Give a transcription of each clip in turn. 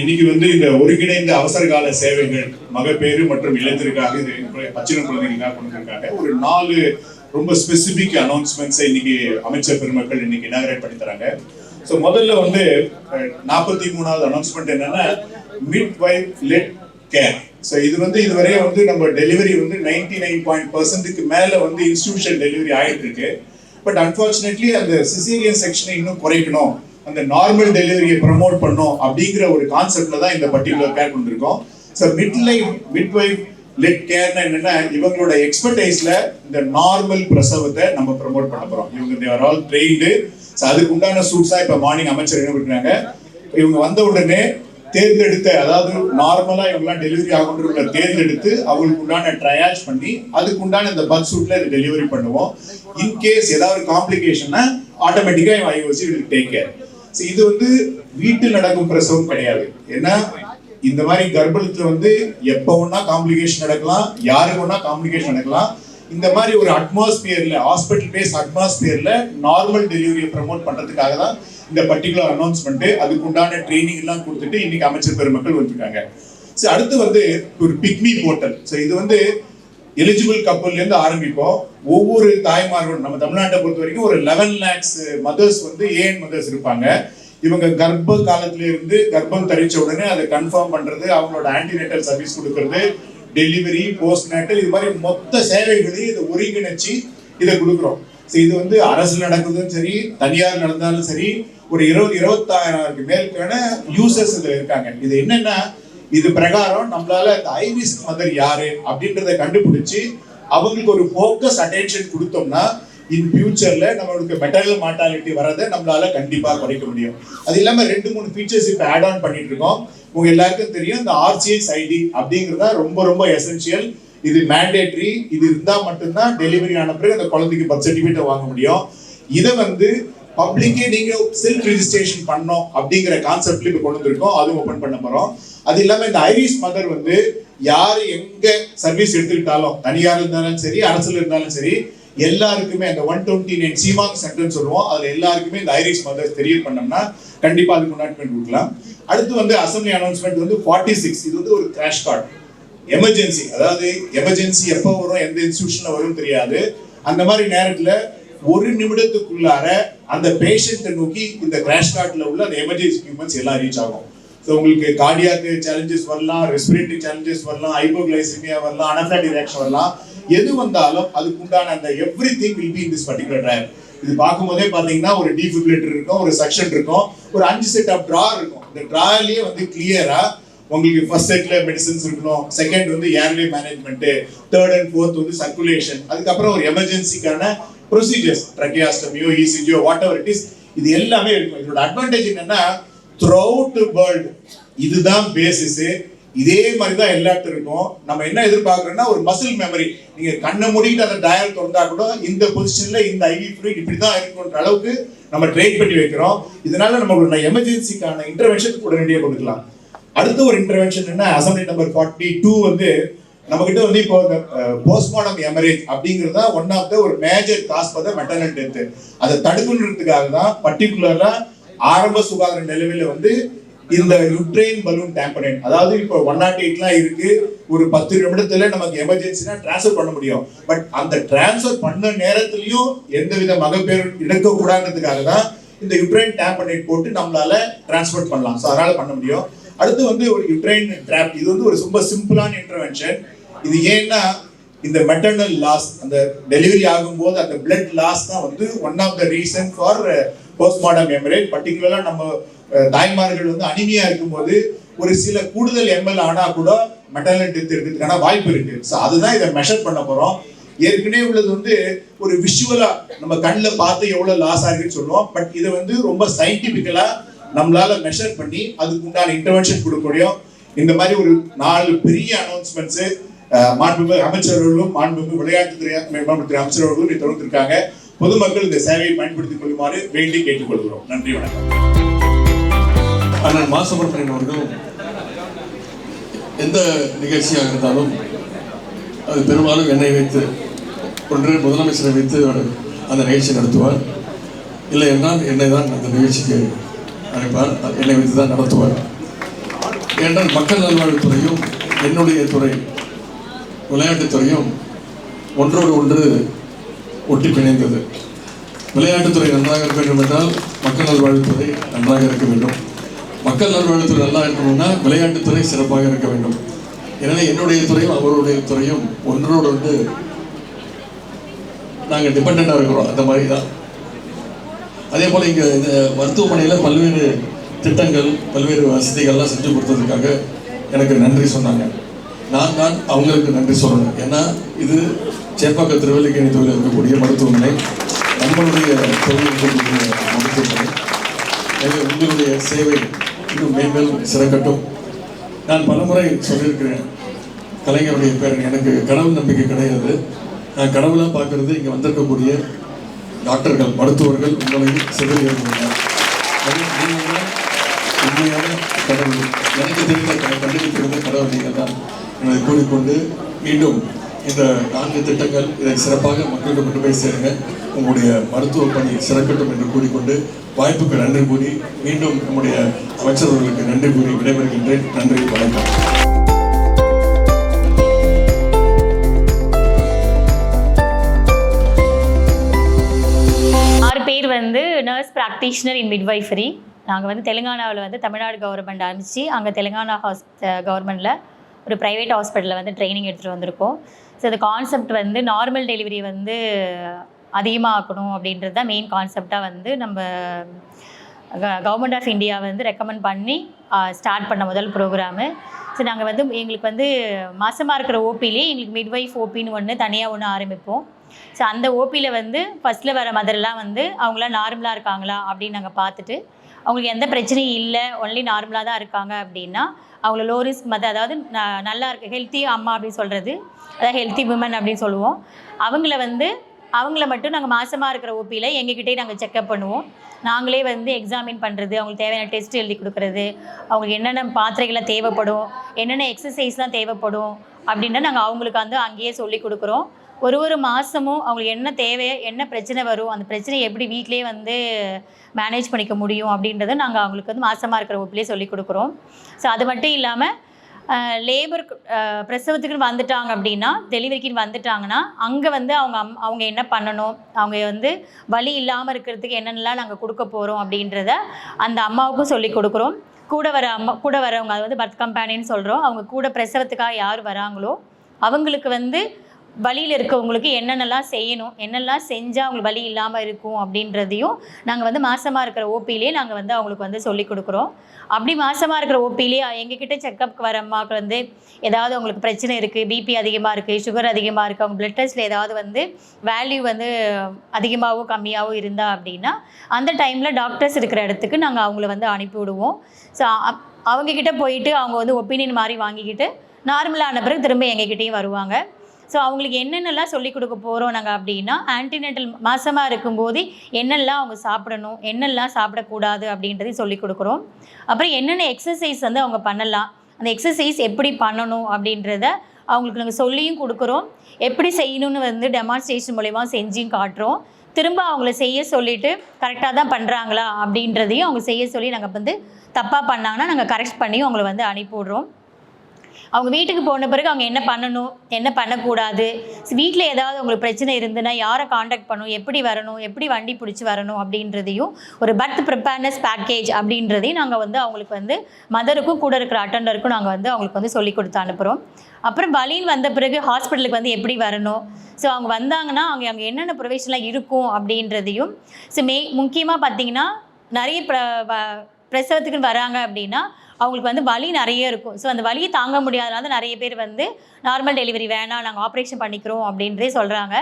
இன்னைக்கு வந்து இந்த ஒருங்கிணைந்த அவசர கால சேவைகள் மகப்பேறு மற்றும் இளைஞருக்காக இது பச்சிளம் குழந்தைகளுக்காக கொண்டிருக்காங்க. ஒரு 4 ரொம்ப ஸ்பெசிபிக் அனௌன்ஸ்மெண்ட்ஸை இன்னைக்கு அமைச்சர் பெருமக்கள் இன்னைக்கு இனாகரேட் பண்ணி தராங்க. ஸோ முதல்ல வந்து 43வது அனௌன்ஸ்மெண்ட் என்னன்னா mid wife let care. So இது வந்து இதுவரை வந்து நம்ம டெலிவரி வந்து 99% மேல வந்து இன்ஸ்டிடியூஷன் டெலிவரி ஆயிட்டு இருக்கு. பட் அன்பார்ச்சுனேட்லி அந்த சிசேரியன் செக்ஷனை இன்னும் குறைக்கணும், அந்த நார்மல் டெலிவரியை ப்ரமோட் பண்ணோம் அப்படிங்கிற ஒரு கான்செப்ட்ல தான் இந்த பர்டிகுலர் கேர் கொண்டிருக்கோம். ஸோ மிட் வைஃப் லெட் கேர்னா என்னன்னா இவங்களோட எக்ஸ்பர்டைஸ்ல இந்த நார்மல் பிரசவத்தை நம்ம ப்ரமோட் பண்ண போறோம். இவங்க they are all trained. So அதுக்கு உண்டான சூட்ஸா இப்ப மார்னிங் அமைச்சர் என்ன பண்ணிருக்காங்க, இவங்க வந்த உடனே தேர்ந்தெடுத்த, அதாவது நார்மலா இவங்கெல்லாம் டெலிவரி ஆகுன்றவங்களை தேர்ந்தெடுத்து அவங்களுக்கு உண்டான ட்ரையாஜ் பண்ணி அதுக்கு உண்டான இந்த பர்த் சூட்ல இதை டெலிவரி பண்ணுவோம். இன்கேஸ் ஏதாவது காம்ப்ளிகேஷன்னா ஆட்டோமேட்டிக்கா ஐஓசி வில் டேக் கேர். இது வந்து வீட்டில் நடக்கும் பிரசவம் கிடையாது. ஏன்னா இந்த மாதிரி கர்ப்பத்துல வந்து எப்ப ஒன்னா காம்ப்ளிகேஷன் நடக்கலாம், யாருக்கு ஒன்னா காம்ப்ளிகேஷன் நடக்கலாம். இந்த மாதிரி ஒரு அட்மாஸ்பியர்ல, ஹாஸ்பிட்டல் பேஸ் அட்மாஸ்பியர்ல நார்மல் டெலிவரியை ப்ரமோட் பண்றதுக்காக தான் இந்த பர்டிகுலர் அனௌன்ஸ்மெண்ட். அதுக்கு உண்டான ட்ரைனிங் எல்லாம் கொடுத்துட்டு இன்னைக்கு அமைச்சர் பெருமக்கள் வந்திருக்காங்க. அடுத்து வந்து ஒரு பிக்மி போர்ட்டல். இது வந்து எலிஜிபிள் கப்பல்ல இருந்து ஆரம்பிப்போம். ஒவ்வொரு தாய்மார்களும் நம்ம தமிழ்நாட்டை பொறுத்த வரைக்கும் ஒரு 11 lakhs மதர்ஸ் வந்து ஏன் மதர்ஸ் இருப்பாங்க. இவங்க கர்ப்ப காலத்துல இருந்து கர்ப்பம் தரிச்ச உடனே அதை கன்ஃபார்ம் பண்றது, அவங்களோட ஆன்டிநேட்டல் சர்வீஸ் கொடுக்கறது, டெலிவரி, போஸ்ட் நேட்டல், இது மாதிரி மொத்த சேவைகளையும் இதை ஒருங்கிணைச்சு இதை கொடுக்குறோம். இது வந்து அரசு நடக்குதுன்னு சரி, தனியார் நடந்தாலும் சரி, ஒரு 20-25,000 மேற்கான யூசர்ஸ் இதுல இருக்காங்க. இது என்னன்னா இது பிரகாரம் நம்மளால இந்த ஹை ரிஸ்க் மதர் யாரு அப்படின்றத கண்டுபிடிச்சு அவங்களுக்கு ஒரு ஃபோக்கஸ் அட்டென்ஷன் கொடுத்தோம்னா இன் ஃபியூச்சர்ல நம்மளுக்கு மெட்டர்னல் மார்டாலிட்டி வரதை நம்மளால கண்டிப்பா குறைக்க முடியும். அது இல்லாம 2-3 ஃபீச்சர்ஸ் இப்ப ஆட் ஆன் பண்ணிட்டு இருக்கோம். உங்க எல்லாருக்கும் தெரியும் இந்த RCS ID அப்படிங்கிறதா ரொம்ப ரொம்ப எசென்சியல். இது மேண்டேட்டரி. இது இருந்தா மட்டும்தான் டெலிவரி ஆன பிறகு அந்த குழந்தைக்கு பர்த் சர்டிஃபிகேட் வாங்க முடியும். இதை வந்து பப்ளிக்கே நீங்க செல்ஃப் ரெஜிஸ்ட்ரேஷன் பண்ணோம் அப்படிங்கிற கான்செப்ட்ல இப்ப கொண்டு வந்திருக்கோம். அதுவும் ஓபன் பண்ண போறோம். அது இல்லாம இந்த ஐரிஸ் மதர் வந்து யாரு எங்க சர்வீஸ் எடுத்துக்கிட்டாலும், தனியார் இருந்தாலும் சரி, அரசுல இருந்தாலும் சரி, எல்லாருக்குமே அந்த 129 சீமாங் சென்டர்னு சொல்லுவோம். அதுல எல்லாருக்குமே இந்த ஐரிஸ் மதர் தெரிய பண்ணோம்னா கண்டிப்பா அதுக்கு முன்னாடி கொடுக்கலாம். அடுத்து வந்து அசம்பிளி அனௌன்ஸ்மெண்ட் வந்து 46. இது வந்து ஒரு கிராஷ் கார்டு எமர்ஜென்சி. அதாவது எமர்ஜென்சி எப்போ வரும், எந்த இன்ஸ்டிடியூஷன்ல வரும் தெரியாது. அந்த மாதிரி நேரத்துல 1 நிமிடத்துக்குள்ளார அந்த பேஷண்ட்டை நோக்கி இந்த கிராஷ் கார்ட்ல உள்ள அந்த எமர்ஜென்சி எக்யூப்மெண்ட்ஸ் எல்லாம் ரீச் ஆகும். உங்களுக்கு கார்டியாக் சேலஞ்சஸ் வரலாம், ரெஸ்பிரேட்டரி சேலஞ்சஸ் வரலாம், ஹைப்போகிளைசெமியா வரலாம், அனாஃபிலாக்டிக் ரியாக்ஷன் வரலாம். எது வந்தாலும் அதுக்கு உண்டான அந்த everything will be in this particular driver. இது பார்க்கும்போதே பாத்தீங்கன்னா ஒரு டிஃபிபிரிலேட்டர் இருக்கும், ஒரு செக்ஷன் இருக்கும், ஒரு 5 செட் ஆஃப் டிரார் இருக்கும். இந்த டிரார்லயே வந்து கிளியரா உங்களுக்கு ஃபர்ஸ்ட் செட்ல மெடிசன்ஸ் இருக்கணும், செகண்ட் வந்து airway management, third and fourth வந்து சர்க்குலேஷன், அதுக்கப்புறம் ஒரு எமர்ஜென்சிக்கான ப்ரொசீஜர்ஸ், ட்ரக்கியாஸ்டமியோ, இசிஜியோ, வாட் எவர் இட் இஸ், இது எல்லாமே இருக்கும். இதோட அட்வான்டேஜ் என்னன்னா த்ரூஅவுட் வேர்ல்ட் இதுதான் பேசிஸ். இதே மாதிரி தான் எல்லா இடத்துல இருக்கும். நம்ம என்ன எதிர்பார்க்கறோம்னா ஒரு மசில் மெமரி. நீங்க கண்ணை மூடிட்டு அந்த டயல் திறந்தா கூட இந்த பொசிஷன்ல இந்த ஐவி ஃப்ளூயிட் இப்படி தான் இருக்குன்ற அளவுக்கு நம்ம ட்ரெயின் பண்ணி வைக்கிறோம். இதனால நம்ம எமர்ஜென்சிக்கான இன்டர்வென்ஷன் உடனடியாக கொடுக்கலாம். அடுத்த ஒரு இன்டர்வென்ஷன் என்ன, அசம்பிளி நம்பர் 42 வந்து நம்ம கிட்ட வந்து இப்போ போஸ்ட்மார்டம் ஹெமரேஜ் அப்படிங்கிறது தான் ஒன் ஆஃப் த ஒரு major cause for the maternal death. அதை தடுக்கணுன்றதுக்காக தான் பர்டிகுலரா ஆரம்ப சுகாதார நிலைமையில வந்து இந்த யுட்ரைன் பலூன் டேம்பரேட், அதாவது இப்போ 108 இருக்கு, ஒரு 10 நிமிடத்துல நமக்கு எமர்ஜென்சினா டிரான்ஸ்ஃபர் பண்ண முடியும். பட் அந்த டிரான்ஸ்ஃபர் பண்ண நேரத்திலையும் எந்தவித மகப்பேறு இழக்க கூடாதுன்றதுக்காக தான் இந்த யுட்ரைன் டேம்பரேட் போட்டு நம்மளால டிரான்ஸ்போர்ட் பண்ணலாம். ஸோ அதனால பண்ண முடியும். அடுத்து வந்து ஒரு யுட்ரைன் ட்ராப். இது வந்து ஒரு ரொம்ப சிம்பிளான இன்டர்வென்ஷன். இது ஏன்னா இந்த மெட்டர்னல் லாஸ், அந்த டெலிவரி ஆகும்போது அந்த பிளட் லாஸ் தான் வந்து one of the reason for postmortem hemorrhage. பர்டிகுலரா நம்ம தாய்மார்கள் வந்து அனிமியா இருக்கும்போது ஒரு சில கூடுதல் எம்எல் ஆனா கூட மெட்டர்னல் டெத் இருக்கிறதுக்கான வாய்ப்பு இருக்கு. ஸோ அதுதான் இதை மெஷர் பண்ண போறோம். ஏற்கனவே உள்ளது வந்து ஒரு விஷுவலா நம்ம கண்ணில் பார்த்து எவ்வளவு லாஸ் ஆகுதுன்னு சொல்லுவோம். பட் இதை வந்து ரொம்ப சயின்டிபிக்கலா நம்மளால மெஷர் பண்ணி அதுக்கு உண்டான இன்டர்வென்ஷன் கொடுக்க முடியும். இந்த மாதிரி ஒரு 4 பெரிய அனௌன்ஸ்மெண்ட்ஸ் மாண்புமிகு அமைச்சர்களும் மாண்புமிகு விளையாட்டுத்துறை மேம்பாட்டுத்துறை அமைச்சர்களும் தொடர்ந்து இருக்காங்க. பொதுமக்கள் இந்த சேவையை பயன்படுத்திக் கொள்ளுமாறு வேண்டி கேட்டுக்கொள்கிறோம். நன்றி, வணக்கம். அண்ணன் மா. சுப்பிரமணியன் அவர்கள் எந்த நிகழ்ச்சியாக இருந்தாலும் அது பெரும்பாலும் என்னை வைத்து, ஒன்று முதலமைச்சரை வைத்து அந்த நிகழ்ச்சி நடத்துவார், இல்லை என்றால் என்னை தான் அந்த நிகழ்ச்சிக்கு அழைப்பார், என்னை வைத்து தான் நடத்துவார். ஏனென்றால் மக்கள் நல்வாழ்வுத்துறையும் என்னுடைய துறை விளையாட்டுத்துறையும் ஒன்றோடு ஒன்று ஒட்டி பிணைந்தது. விளையாட்டுத்துறை நன்றாக இருக்க வேண்டும் என்றால் மக்கள் நல்வாழ்வுத்துறை நன்றாக இருக்க வேண்டும். மக்கள் நல்வாழ்வுத்துறை நல்லா இருக்கணும்னா விளையாட்டுத்துறை சிறப்பாக இருக்க வேண்டும். எனவே என்னுடைய துறையும் அவருடைய துறையும் ஒன்றோடு ஒன்று நாங்கள் டிபெண்டாக இருக்கிறோம். அந்த மாதிரி தான். அதே போல் இங்கே இந்த மருத்துவமனையில் பல்வேறு திட்டங்கள் பல்வேறு வசதிகள்லாம் செஞ்சு கொடுத்ததுக்காக எனக்கு நன்றி சொன்னாங்க. நான் தான் அவங்களுக்கு நன்றி சொல்லணும். ஏன்னா இது சேப்பாக்கம் திருவல்லிக்கேணி தொழில் இருக்கக்கூடிய மருத்துவமனை, நம்மளுடைய தொழில் இருக்கக்கூடிய மருத்துவமனை. எனவே உங்களுடைய சேவை இன்னும் மேன்மேலும் சிறக்கட்டும். நான் பலமுறை சொல்லியிருக்கிறேன், கலைஞருடைய பேரன் எனக்கு கடவுள் நம்பிக்கை கிடையாது. நான் கடவுளாக பார்க்கறது இங்கே வந்திருக்கக்கூடிய டாக்டர்கள், மருத்துவர்கள், உங்களையும் செவிலியர்கள். உண்மையான கடவுள் எனக்கு தெரிந்த கண்ணுக்கு தெரிந்த கடவுள் நீங்கள் தான் என்பதை கூறிக்கொண்டு மீண்டும் இந்த 4 திட்டங்கள் இதை சிறப்பாக மக்களுக்கு கொண்டு போய் சேருங்க. உங்களுடைய மருத்துவ பணி சிறக்கட்டும் என்று கூறிக்கொண்டு வாய்ப்புக்கு நன்றி கூறி மீண்டும் நம்முடைய அமைச்சர்களுக்கு நன்றி கூறி விடைபெறுகின்றேன். நன்றி, வணக்கம். பேர் வந்து நர்ஸ் ப்ராக்டிஷனர் இன் மிட்வைஃபரி. நாங்கள் வந்து தெலுங்கானாவில் வந்து தமிழ்நாடு கவர்மெண்ட் ஆரம்பித்து அங்கே தெலுங்கானா கவர்மெண்ட்டில் ஒரு ப்ரைவேட் ஹாஸ்பிட்டலில் வந்து ட்ரைனிங் எடுத்துகிட்டு வந்திருக்கோம். ஸோ இந்த கான்செப்ட் வந்து நார்மல் டெலிவரி வந்து அதிகமாக ஆக்கணும் அப்படின்றது தான் மெயின் கான்செப்டாக வந்து நம்ம கவர்மெண்ட் ஆஃப் இந்தியா வந்து ரெக்கமெண்ட் பண்ணி ஸ்டார்ட் பண்ண முதல் ப்ரோக்ராமு. ஸோ நாங்கள் வந்து எங்களுக்கு வந்து மாதமாக இருக்கிற ஓபிலே எங்களுக்கு மிட்வைஃப் ஓபின்னு ஒன்று தனியாக ஒன்று ஆரம்பிப்போம். ஸோ அந்த ஓபியில் வந்து ஃபஸ்ட்டில் வர மதர்லாம் வந்து அவங்களாம் நார்மலாக இருக்காங்களா அப்படின்னு நாங்கள் பார்த்துட்டு அவங்களுக்கு எந்த பிரச்சனையும் இல்லை, ஒன்லி நார்மலாக தான் இருக்காங்க அப்படின்னா அவங்கள லோ ரிஸ்க் மதர், அதாவது நல்லா இருக்கு ஹெல்த்தி அம்மா அப்படின்னு சொல்கிறது, அதாவது ஹெல்த்தி விமன் அப்படின்னு சொல்லுவோம். அவங்கள மட்டும் நாங்கள் மாதமாக இருக்கிற ஓபியில் எங்ககிட்டே நாங்கள் செக்அப் பண்ணுவோம். நாங்களே வந்து எக்ஸாமின் பண்ணுறது, அவங்களுக்கு தேவையான டெஸ்ட் எழுதி கொடுக்குறது, அவங்களுக்கு என்னென்ன மாத்திரைகள்லாம் தேவைப்படும், என்னென்ன எக்ஸசைஸ்லாம் தேவைப்படும் அப்படின்னா நாங்கள் அவங்களுக்கு வந்து அங்கேயே சொல்லி கொடுக்குறோம். ஒரு மாதமும் அவங்களுக்கு என்ன தேவை, என்ன பிரச்சனை வரும், அந்த பிரச்சனையை எப்படி வீட்டிலேயே வந்து மேனேஜ் பண்ணிக்க முடியும் அப்படின்றத நாங்கள் அவங்களுக்கு வந்து மாதமாக இருக்கிற ஓப்பிலே சொல்லி கொடுக்குறோம். ஸோ அது மட்டும் இல்லாமல் லேபர் பிரசவத்துக்குன்னு வந்துட்டாங்க அப்படின்னா, டெலிவரிக்குன்னு வந்துட்டாங்கன்னா அங்கே வந்து அவங்க என்ன பண்ணணும், அவங்க வந்து வலி இல்லாமல் இருக்கிறதுக்கு என்னென்னலாம் நாங்கள் கொடுக்க போகிறோம் அப்படின்றத அந்த அம்மாவுக்கும் சொல்லி கொடுக்குறோம். கூட வரவங்க, அது வந்து பர்த் கம்பேனின்னு சொல்கிறோம், அவங்க கூட பிரசவத்துக்காக யார் வராங்களோ அவங்களுக்கு வந்து வலியில் இருக்கவங்களுக்கு என்னென்னலாம் செய்யணும், என்னெல்லாம் செஞ்சால் அவங்களுக்கு வலி இல்லாமல் இருக்கும் அப்படின்றதையும் நாங்கள் வந்து மாதமாக இருக்கிற ஓபிலே நாங்கள் வந்து அவங்களுக்கு வந்து சொல்லி கொடுக்குறோம். அப்படி மாதமாக இருக்கிற ஓபிலே எங்ககிட்ட செக்கப்புக்கு வர அம்மாவுக்கு வந்து ஏதாவது அவங்களுக்கு பிரச்சனை இருக்குது, பிபி அதிகமாக இருக்குது, சுகர் அதிகமாக இருக்குது, அவங்க பிளட் டெஸ்ட்டில் ஏதாவது வந்து வேல்யூ வந்து அதிகமாகவோ கம்மியாகவோ இருந்தா அப்படின்னா அந்த டைமில் டாக்டர்ஸ் இருக்கிற இடத்துக்கு நாங்கள் அவங்கள வந்து அனுப்பி விடுவோம். ஸோ அவங்கக்கிட்ட போயிட்டு அவங்க வந்து ஒப்பீனியன் மாதிரி வாங்கிக்கிட்டு நார்மலான பிறகு திரும்ப எங்ககிட்டையும் வருவாங்க. ஸோ அவங்களுக்கு என்னென்னலாம் சொல்லிக் கொடுக்க போகிறோம் நாங்கள் அப்படின்னா, ஆன்டினேட்டல் மாதமாக இருக்கும்போது என்னெல்லாம் அவங்க சாப்பிடணும், என்னெல்லாம் சாப்பிடக்கூடாது அப்படின்றதையும் சொல்லிக் கொடுக்குறோம். அப்புறம் என்னென்ன எக்ஸசைஸ் வந்து அவங்க பண்ணலாம், அந்த எக்ஸசைஸ் எப்படி பண்ணணும் அப்படின்றத அவங்களுக்கு நாங்கள் சொல்லியும் கொடுக்குறோம். எப்படி செய்யணும்னு வந்து டெமான்ஸ்ட்ரேஷன் மூலமா செஞ்சும் காட்டுறோம். திரும்ப அவங்கள செய்ய சொல்லிவிட்டு கரெக்டாக தான் பண்ணுறாங்களா அப்படின்றதையும் அவங்க செய்ய சொல்லி நாங்கள் வந்து தப்பாக பண்ணாங்கன்னா நாங்கள் கரெக்ட் பண்ணி அவங்கள வந்து அனுப்பிவிட்றோம். அவங்க வீட்டுக்கு போன பிறகு அவங்க என்ன பண்ணணும், என்ன பண்ணக்கூடாது, வீட்டில் ஏதாவது அவங்களுக்கு பிரச்சனை இருந்துன்னா யாரை காண்டாக்ட் பண்ணணும், எப்படி வரணும், எப்படி வண்டி பிடிச்சி வரணும் அப்படின்றதையும் ஒரு பர்த் ப்ரிப்பேர்னஸ் பேக்கேஜ் அப்படின்றதையும் நாங்கள் வந்து அவங்களுக்கு வந்து மதருக்கும் கூட இருக்கிற அட்டெண்டருக்கும் நாங்கள் வந்து அவங்களுக்கு வந்து சொல்லி கொடுத்து அனுப்புகிறோம். அப்புறம் வலின்னு வந்த பிறகு ஹாஸ்பிட்டலுக்கு வந்து எப்படி வரணும், ஸோ அவங்க வந்தாங்கன்னா அங்கே என்னென்ன ப்ரொவிஷன்லாம் இருக்கும் அப்படின்றதையும், ஸோ முக்கியமாக பார்த்திங்கன்னா நிறைய பிரசவத்துக்குன்னு வராங்க அப்படின்னா அவங்களுக்கு வந்து வலி நிறைய இருக்கும். ஸோ அந்த வலியை தாங்க முடியாதனால நிறைய பேர் வந்து நார்மல் டெலிவரி வேணாம், நாங்கள் ஆப்ரேஷன் பண்ணிக்கிறோம் அப்படின்றே சொல்கிறாங்க.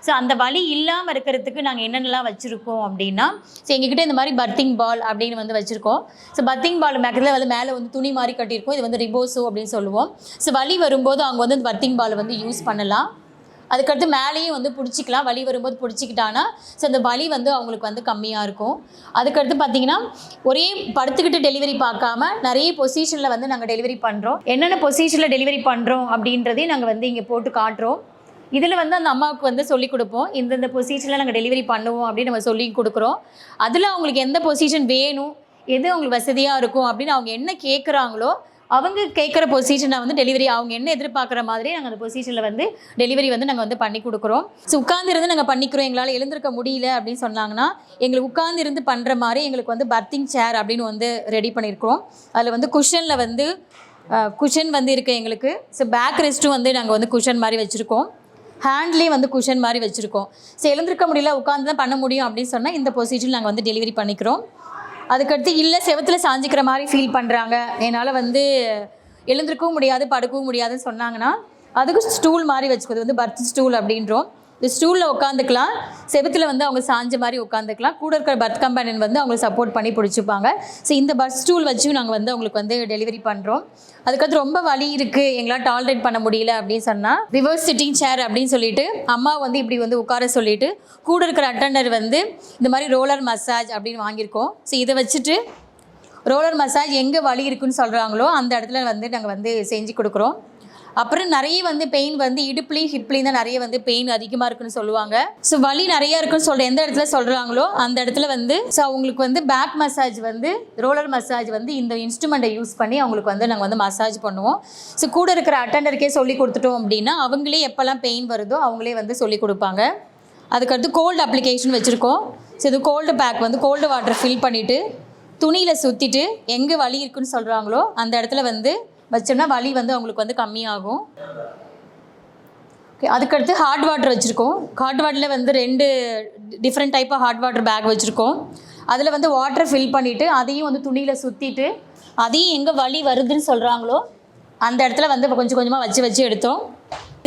ஸோ அந்த வலி இல்லாமல் இருக்கிறதுக்கு நாங்கள் என்னென்னலாம் வச்சுருக்கோம் அப்படின்னா, ஸோ எங்ககிட்ட இந்த மாதிரி பர்த்திங் பால் அப்படின்னு வந்து வச்சுருக்கோம். ஸோ பர்த்திங் பால் மேக்கத்தில் வந்து மேலே வந்து துணி மாதிரி கட்டியிருக்கோம், இது வந்து ரிபோசோ அப்படின்னு சொல்லுவோம். ஸோ வலி வரும்போது அவங்க வந்து இந்த பர்த்திங் பால் வந்து யூஸ் பண்ணலாம். அதுக்கடுத்து மேலேயும் வந்து பிடிச்சிக்கலாம், வலி வரும்போது பிடிச்சிக்கிட்டானா ஸோ அந்த வலி வந்து அவங்களுக்கு வந்து கம்மியாக இருக்கும். அதுக்கடுத்து பார்த்திங்கன்னா ஒரே படுத்துக்கிட்டு டெலிவரி பார்க்காம நிறைய பொசிஷனில் வந்து நாங்கள் டெலிவரி பண்ணுறோம். என்னென்ன பொசிஷனில் டெலிவரி பண்ணுறோம் அப்படின்றதையும் நாங்கள் வந்து இங்கே போட்டு காட்டுறோம். இதில் வந்து அந்த அம்மாவுக்கு வந்து சொல்லிக் கொடுப்போம், இந்தந்த பொசிஷனில் நாங்கள் டெலிவரி பண்ணுவோம் அப்படின்னு நம்ம சொல்லி கொடுக்குறோம். அதில் அவங்களுக்கு எந்த பொசிஷன் வேணும், எது அவங்களுக்கு வசதியாக இருக்கும் அப்படின்னு அவங்க என்ன கேட்குறாங்களோ அவங்க கேட்குற பொசிஷனை வந்து டெலிவரி அவங்க என்ன எதிர்பார்க்குற மாதிரி நாங்கள் அந்த பொசிஷனில் வந்து டெலிவரி வந்து நாங்கள் வந்து பண்ணி கொடுக்குறோம். ஸோ உட்காந்துருந்து நாங்கள் பண்ணிக்கிறோம், எங்களால் எழுந்திருக்க முடியல அப்படின்னு சொன்னாங்கன்னா எங்களுக்கு உட்காந்துருந்து பண்ணுற மாதிரி எங்களுக்கு வந்து பர்த்திங் சேர் அப்படின்னு வந்து ரெடி பண்ணியிருக்கோம். அதில் வந்து குஷனில் வந்து குஷன் வந்து இருக்குது எங்களுக்கு. ஸோ பேக் ரெஸ்ட்டும் வந்து நாங்கள் வந்து குஷன் மாதிரி வச்சுருக்கோம். ஹேண்ட்லேயே வந்து குஷன் மாதிரி வச்சுருக்கோம். ஸோ எழுந்திருக்க முடியல உட்காந்து தான் பண்ண முடியும் அப்படின்னு சொன்னால் இந்த பொசிஷன் நாங்கள் வந்து டெலிவரி பண்ணிக்கிறோம். அதுக்கடுத்து இல்லை செவத்தில் சாஞ்சிக்கிற மாதிரி ஃபீல் பண்ணுறாங்க, என்னால் வந்து எழுந்திருக்கவும் முடியாது படுக்கவும் முடியாதுன்னு சொன்னாங்கன்னா அதுக்கு ஸ்டூல் மாதிரி வச்சுக்கிறது வந்து பர்த் ஸ்டூல் அப்படின்றோம். இந்த ஸ்டூலில் உட்காந்துக்கலாம், செவத்தில் வந்து அவங்க சாஞ்ச மாதிரி உட்காந்துக்கலாம். கூட இருக்கிற பர்த் கம்பெனியன் வந்து அவங்களுக்கு சப்போர்ட் பண்ணி பிடிச்சிப்பாங்க. ஸோ இந்த பர்த் ஸ்டூல் வச்சும் நாங்கள் வந்து அவங்களுக்கு வந்து டெலிவரி பண்ணுறோம். அதுக்கடுத்து ரொம்ப வலி இருக்குது எங்களால் டாலரேட் பண்ண முடியல அப்படின்னு சொன்னால் ரிவர்ஸ் சிட்டிங் சேர் அப்படின்னு சொல்லிட்டு அம்மா வந்து இப்படி வந்து உட்கார சொல்லிவிட்டு கூட இருக்கிற அட்டெண்டர் வந்து இந்த மாதிரி ரோலர் மசாஜ் அப்படின்னு வாங்கியிருக்கோம். ஸோ இதை வச்சுட்டு ரோலர் மசாஜ் எங்கே வலி இருக்குன்னு சொல்கிறாங்களோ அந்த இடத்துல வந்து நாங்கள் வந்து செஞ்சு கொடுக்குறோம். அப்புறம் நிறைய வந்து பெயின் வந்து இடுப்புலையும் ஹிப்லையும் தான் நிறைய வந்து பெயின் அதிகமாக இருக்குன்னு சொல்லுவாங்க. ஸோ வலி நிறையா இருக்குன்னு சொல்கிற எந்த இடத்துல சொல்கிறாங்களோ அந்த இடத்துல வந்து ஸோ அவங்களுக்கு வந்து பேக் மசாஜ் வந்து ரோலர் மசாஜ் வந்து இந்த இன்ஸ்ட்ருமெண்ட்டை யூஸ் பண்ணி அவங்களுக்கு வந்து நாங்கள் வந்து மசாஜ் பண்ணுவோம். ஸோ கூட இருக்கிற அட்டெண்டருக்கே சொல்லி கொடுத்துட்டோம் அப்படின்னா அவங்களே எப்போல்லாம் பெயின் வருதோ அவங்களே வந்து சொல்லி கொடுப்பாங்க. அதுக்கடுத்து கோல்டு அப்ளிகேஷன் வச்சுருக்கோம். ஸோ இது கோல்டு பேக் வந்து கோல்டு வாட்டர் ஃபில் பண்ணிவிட்டு துணியில் சுற்றிட்டு எங்கே வலி இருக்குன்னு சொல்கிறாங்களோ அந்த இடத்துல வந்து வச்சோம்னா வலி வந்து அவங்களுக்கு வந்து கம்மியாகும். ஓகே, அதுக்கடுத்து ஹாட் வாட்டர் வச்சுருக்கோம். ஹாட் வாட்டரில் வந்து 2 different type of hot water bag வச்சுருக்கோம். அதில் வந்து வாட்டரை ஃபில் பண்ணிவிட்டு அதையும் வந்து துணியில் சுற்றிட்டு அதையும் எங்கே வலி வருதுன்னு சொல்கிறாங்களோ அந்த இடத்துல வந்து கொஞ்சம் கொஞ்சமாக வச்சு எடுத்தோம்.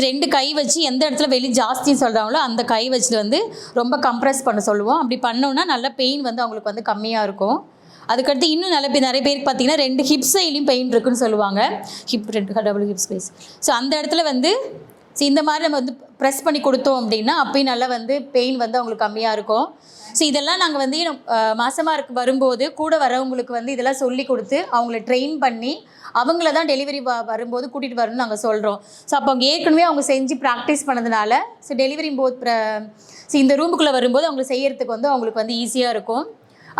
2 கை வச்சு எந்த இடத்துல வெளி ஜாஸ்தின்னு சொல்கிறாங்களோ அந்த கை வச்சுட்டு வந்து ரொம்ப கம்ப்ரெஸ் பண்ண சொல்லுவோம். அப்படி பண்ணோன்னா நல்ல பெயின் வந்து அவங்களுக்கு வந்து கம்மியாக இருக்கும். அதுக்கடுத்து இன்னும் நிறைய பேருக்கு பார்த்தீங்கன்னா 2 ஹிப் சைட்லையும் பெயின் இருக்குன்னு சொல்லுவாங்க. Hip 2 double hip space. So அந்த இடத்துல வந்து இந்த மாதிரி நம்ம வந்து ப்ரெஸ் பண்ணி கொடுத்தோம் அப்படின்னா அப்பயும் நல்லா வந்து பெயின் வந்து அவங்களுக்கு கம்மியாக இருக்கும். ஸோ இதெல்லாம் நாங்கள் வந்து மாதமாக வரும்போது கூட வரவங்களுக்கு வந்து இதெல்லாம் சொல்லி கொடுத்து அவங்கள ட்ரெயின் பண்ணி அவங்கள தான் டெலிவரி வரும்போது கூட்டிகிட்டு வரணும்னு நாங்கள் சொல்கிறோம். ஸோ அப்போ அவங்க ஏற்கனவே அவங்க செஞ்சு ப்ராக்டிஸ் பண்ணதுனால ஸோ டெலிவரி இந்த ரூமுக்குள்ளே வரும்போது அவங்களுக்கு செய்யறதுக்கு வந்து அவங்களுக்கு வந்து ஈஸியாக இருக்கும்.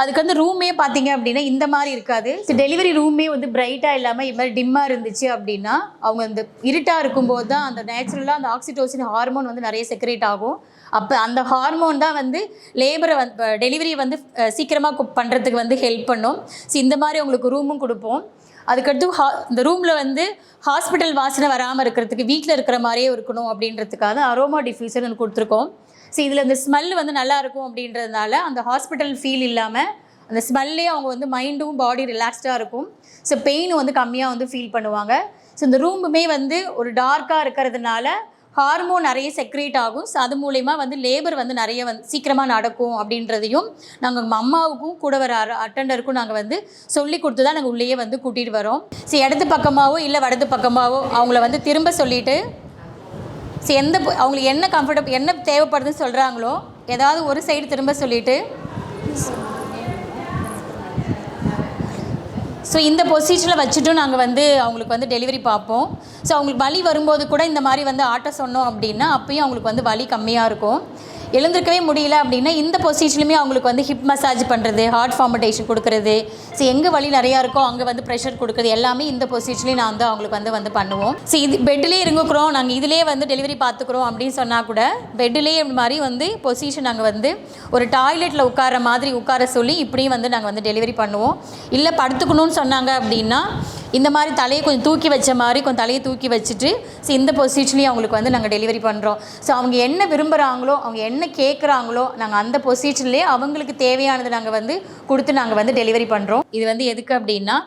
அதுக்கு வந்து ரூமே பார்த்தீங்க அப்படின்னா இந்த மாதிரி இருக்காது. ஸோ டெலிவரி ரூமே வந்து பிரைட்டாக இல்லாமல் இது மாதிரி டிம்மாக இருந்துச்சு அப்படின்னா அவங்க அந்த இருட்டாக இருக்கும்போது தான் அந்த நேச்சுரலாக அந்த ஆக்சிடோசின் ஹார்மோன் வந்து நிறைய செக்ரேட் ஆகும். அப்போ அந்த ஹார்மோன் தான் வந்து லேபரை வந்து டெலிவரியை வந்து சீக்கிரமாக பண்ணுறதுக்கு வந்து ஹெல்ப் பண்ணும். ஸோ இந்த மாதிரி அவங்களுக்கு ரூமும் கொடுப்போம். அதுக்கடுத்து இந்த ரூமில் வந்து ஹாஸ்பிட்டல் வாசனை வராமல் இருக்கிறதுக்கு வீட்டில் இருக்கிற மாதிரியே இருக்கணும் அப்படின்றதுக்காக அரோமா டிஃப்யூசர் ஒன்று கொடுத்துருக்கோம். ஸோ இதில் இந்த ஸ்மெல் வந்து நல்லாயிருக்கும் அப்படின்றதுனால அந்த ஹாஸ்பிட்டல் ஃபீல் இல்லாமல் அந்த ஸ்மெல்லே அவங்க வந்து மைண்டும் பாடி ரிலாக்ஸ்டாக இருக்கும். ஸோ பெயின் வந்து கம்மியாக வந்து ஃபீல் பண்ணுவாங்க. ஸோ இந்த ரூமுமே வந்து ஒரு டார்க்காக இருக்கிறதுனால ஹார்மோன் நிறைய செக்ரேட் ஆகும். ஸோ அது மூலயமா வந்து லேபர் வந்து நிறைய வந்து சீக்கிரமாக நடக்கும் அப்படின்றதையும் நாங்கள் அம்மாவுக்கும் கூட வர அட்டெண்டருக்கும் நாங்கள் வந்து சொல்லி கொடுத்து தான் நாங்கள் உள்ளேயே வந்து கூட்டிகிட்டு வரோம். ஸோ இடது பக்கமாகவோ இல்லை வடது பக்கமாகவோ அவங்கள வந்து திரும்ப சொல்லிவிட்டு ஸோ அவங்களுக்கு என்ன கம்ஃபர்டபுள் என்ன தேவைப்படுதுன்னு சொல்கிறாங்களோ ஏதாவது ஒரு சைடு திரும்ப சொல்லிவிட்டு ஸோ இந்த பொசிஷனில் வச்சுட்டும் நாங்கள் வந்து அவங்களுக்கு வந்து டெலிவரி பார்ப்போம். ஸோ அவங்களுக்கு வலி வரும்போது கூட இந்த மாதிரி வந்து ஆட்ட சொன்னோம் அப்படின்னா அப்பயும் அவங்களுக்கு வந்து வலி கம்மியாக இருக்கும். எழுந்திருக்கவே முடியல அப்படின்னா இந்த பொசிஷன்லையுமே அவங்களுக்கு வந்து ஹிப் மசாஜ் பண்ணுறது, ஹார்ட் ஃபார்மடேஷன் கொடுக்குறது, ஸோ எங்கே வலி நிறையா இருக்கோ அங்கே வந்து ப்ரெஷர் கொடுக்குறது எல்லாமே இந்த பொசிஷன்லேயும் நான் வந்து அவங்களுக்கு வந்து பண்ணுவோம். ஸோ இது பெட்டிலே இருந்துக்கிறோம் நாங்கள் இதிலே வந்து டெலிவரி பார்த்துக்குறோம் அப்படின்னு சொன்னால் கூட பெட்டிலே மாதிரி வந்து பொசிஷன் நாங்கள் வந்து ஒரு டாய்லெட்டில் உட்கார மாதிரி உட்கார சொல்லி இப்படியும் வந்து நாங்கள் வந்து டெலிவரி பண்ணுவோம். இல்லை படுத்துக்கணும்னு சொன்னாங்க அப்படின்னா இந்த மாதிரி தலையை கொஞ்சம் தூக்கி வச்ச மாதிரி கொஞ்சம் தலையை தூக்கி வச்சுட்டு ஸோ இந்த பொசிஷன்லேயும் அவங்களுக்கு வந்து நாங்கள் டெலிவரி பண்ணுறோம். ஸோ அவங்க என்ன விரும்புகிறாங்களோ அவங்க என்ன கேட்குறாங்களோ நாங்கள் அந்த பொசிஷன்லேயே அவங்களுக்கு தேவையானது நாங்கள் வந்து கொடுத்து நாங்கள் வந்து டெலிவரி பண்ணுறோம். இது வந்து எதுக்கு அப்படின்னா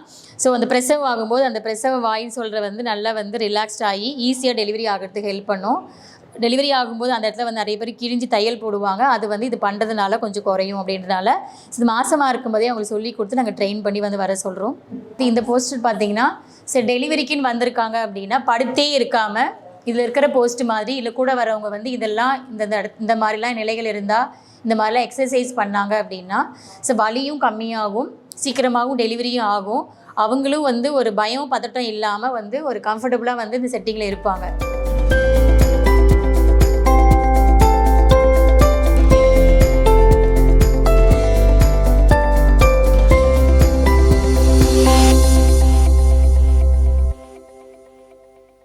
ஸோ அந்த பிரசவம் ஆகும்போது அந்த பிரசவ வாயின்னு சொல்கிற வந்து நல்லா வந்து ரிலாக்ஸ்ட் ஆகி ஈஸியாக டெலிவரி ஆகிறதுக்கு ஹெல்ப் பண்ணும். டெலிவரி ஆகும்போது அந்த இடத்துல வந்து நிறைய பேர் கிழிஞ்சு தையல் போடுவாங்க, அது வந்து இது பண்ணுறதுனால கொஞ்சம் குறையும் அப்படின்றதுனால இது மாதமாக இருக்கும்போதே அவங்களுக்கு சொல்லி கொடுத்து நாங்கள் ட்ரெயின் பண்ணி வந்து வர சொல்கிறோம். இந்த போஸ்டர் பார்த்தீங்கன்னா சரி டெலிவரிக்குன்னு வந்திருக்காங்க அப்படின்னா படுத்தே இருக்காமல் இதில் இருக்கிற போஸ்ட் மாதிரி இல்லை கூட வரவங்க வந்து இதெல்லாம் இந்த மாதிரிலாம் நிலைகள் இருந்தால் இந்த மாதிரிலாம் எக்ஸசைஸ் பண்ணாங்க அப்படின்னா ஸோ வலியும் கம்மியாகும், சீக்கிரமாகவும் டெலிவரியும் ஆகும். அவங்களும் வந்து ஒரு பயம் பதட்டம் இல்லாமல் வந்து ஒரு கம்ஃபர்டபுளாக வந்து இந்த செட்டிங்கில் இருப்பாங்க.